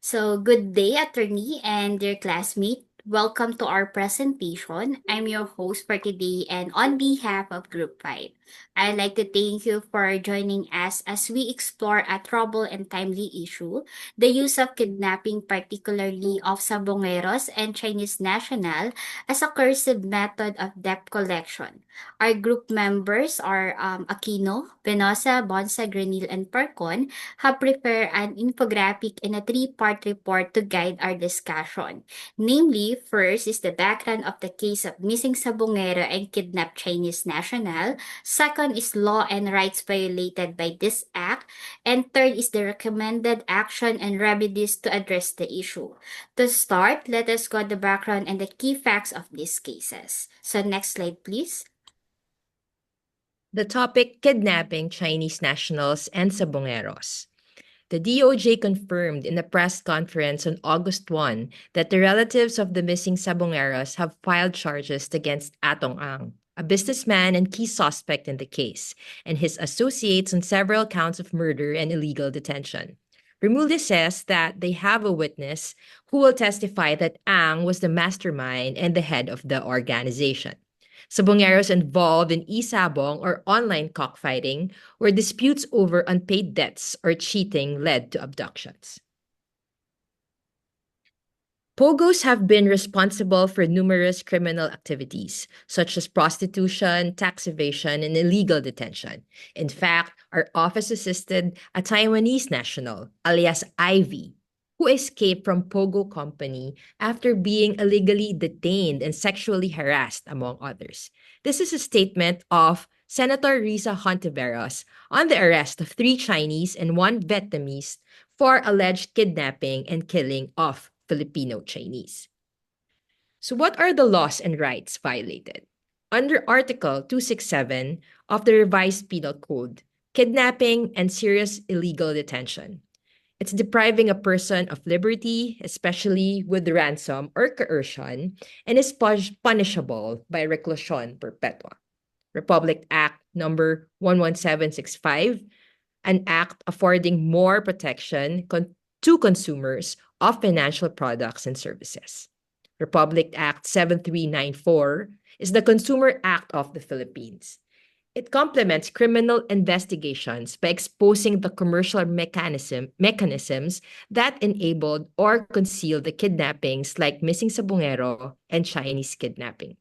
So, good day, attorney and dear classmate. Welcome to our presentation. I'm your host for today, and on behalf of Group 5, I'd like to thank you for joining us as we explore a troubled and timely issue, the use of kidnapping, particularly of Sabongeros and Chinese national, as a coercive method of debt collection. Our group members are Aquino, Penosa, Bonsa, Granil, and Percon have prepared an infographic in a three-part report to guide our discussion. Namely, first is the background of the case of missing Sabongero and kidnapped Chinese national. Second is law and rights violated by this act. And third is the recommended action and remedies to address the issue. To start, let us go the background and the key facts of these cases. So next slide, please. The topic, kidnapping Chinese nationals and Sabongeros. The DOJ confirmed in a press conference on August 1 that the relatives of the missing Sabongeros have filed charges against Atong Ang, a businessman and key suspect in the case, and his associates on several counts of murder and illegal detention. Remulde says that they have a witness who will testify that Ang was the mastermind and the head of the organization. Sabongeros involved in e-sabong or online cockfighting, where disputes over unpaid debts or cheating led to abductions. Pogos have been responsible for numerous criminal activities, such as prostitution, tax evasion, and illegal detention. In fact, our office assisted a Taiwanese national, alias Ivy, who escaped from Pogo Company after being illegally detained and sexually harassed, among others. This is a statement of Senator Risa Hontiveros on the arrest of 3 Chinese and 1 Vietnamese for alleged kidnapping and killing of Filipino Chinese. So, what are the laws and rights violated? Under Article 267 of the Revised Penal Code, kidnapping and serious illegal detention. It's depriving a person of liberty, especially with ransom or coercion, and is punishable by reclusion perpetua. Republic Act number 11765, an act affording more protection to consumers of financial products and services. Republic Act 7394 is the Consumer Act of the Philippines. It complements criminal investigations by exposing the commercial mechanisms that enabled or concealed the kidnappings like missing Sabongero and Chinese kidnapping.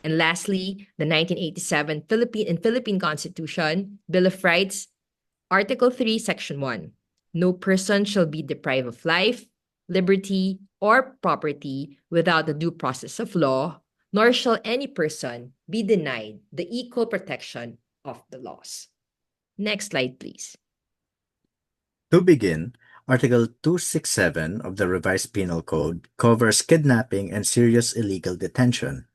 And lastly, the 1987 Philippine Constitution, Bill of Rights, Article 3, Section 1. No person shall be deprived of life, liberty, or property without the due process of law, nor shall any person be denied the equal protection of the laws. Next slide, please. To begin, Article 267 of the Revised Penal Code covers kidnapping and serious illegal detention.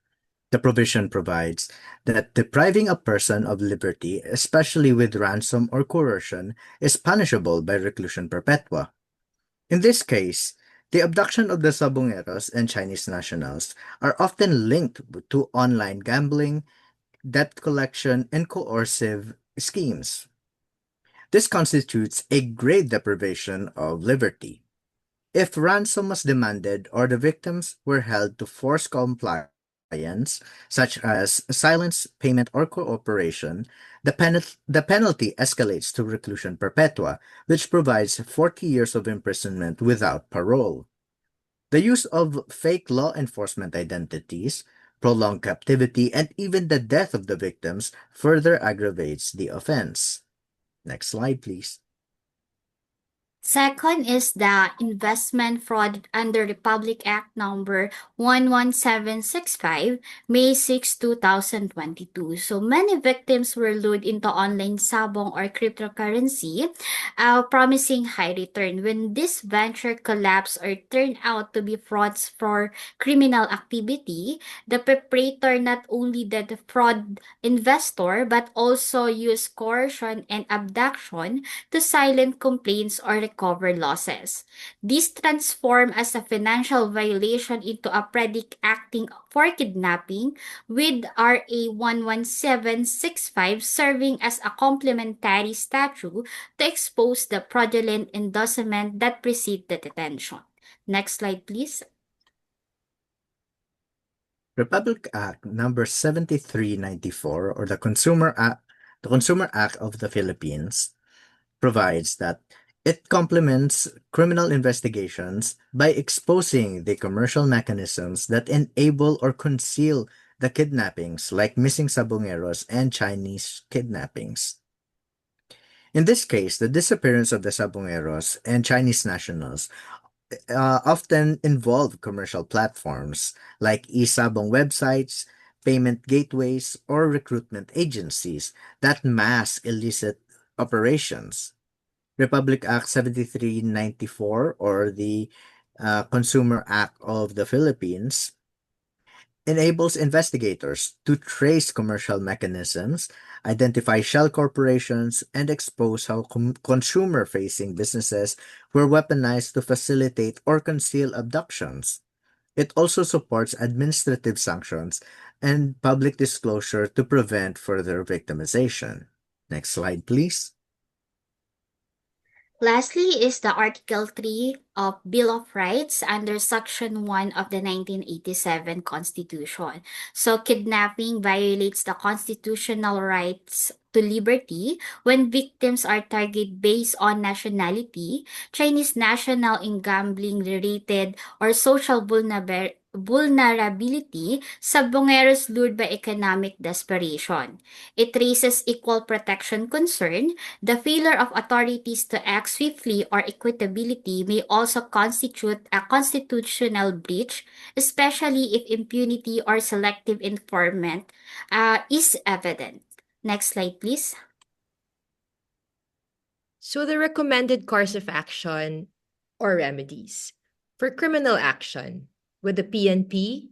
The provision provides that depriving a person of liberty, especially with ransom or coercion, is punishable by reclusion perpetua. In this case, the abduction of the Sabongeros and Chinese nationals are often linked to online gambling, debt collection, and coercive schemes. This constitutes a grave deprivation of liberty. If ransom was demanded or the victims were held to force compliance, such as silence, payment, or cooperation, the penalty escalates to reclusion perpetua, which provides 40 years of imprisonment without parole. The use of fake law enforcement identities, prolonged captivity, and even the death of the victims further aggravates the offense. Next slide, please. Second is the investment fraud under Republic Act number 11765, May 6, 2022. So many victims were lured into online sabong or cryptocurrency, promising high return. When this venture collapsed or turned out to be frauds for criminal activity, the perpetrator not only did the fraud investor but also used coercion and abduction to silence complaints or recover losses. This transformed as a financial violation into a predicate acting for kidnapping, with RA 11765 serving as a complementary statute to expose the fraudulent endorsement that preceded the detention. Next slide, please. Republic Act number 7394, or the Consumer Act of the Philippines, provides that it complements criminal investigations by exposing the commercial mechanisms that enable or conceal the kidnappings, like missing sabongeros and Chinese kidnappings. In this case, the disappearance of the sabongeros and Chinese nationals often involve commercial platforms like e-sabong websites, payment gateways, or recruitment agencies that mask illicit operations. Republic Act 7394, or the Consumer Act of the Philippines, enables investigators to trace commercial mechanisms, identify shell corporations, and expose how consumer-facing businesses were weaponized to facilitate or conceal abductions. It also supports administrative sanctions and public disclosure to prevent further victimization. Next slide, please. Lastly is the Article 3 of Bill of Rights under Section 1 of the 1987 Constitution. So kidnapping violates the constitutional rights to liberty when victims are targeted based on nationality, Chinese national in gambling related or social vulnerability, sabongeros lured by economic desperation. It raises equal protection concern. The failure of authorities to act swiftly or equitability may also constitute a constitutional breach, especially if impunity or selective enforcement is evident. Next slide, please. So the recommended course of action or remedies for criminal action with the PNP,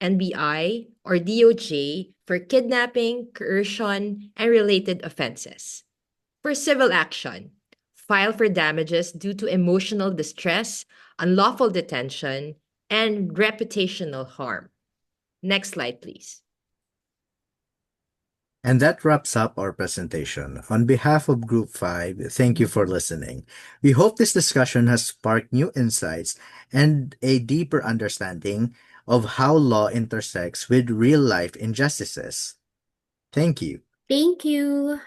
NBI, or DOJ for kidnapping, coercion, and related offenses. For civil action, file for damages due to emotional distress, unlawful detention, and reputational harm. Next slide, please. And that wraps up our presentation. On behalf of Group 5, thank you for listening. We hope this discussion has sparked new insights and a deeper understanding of how law intersects with real life injustices. Thank you. Thank you.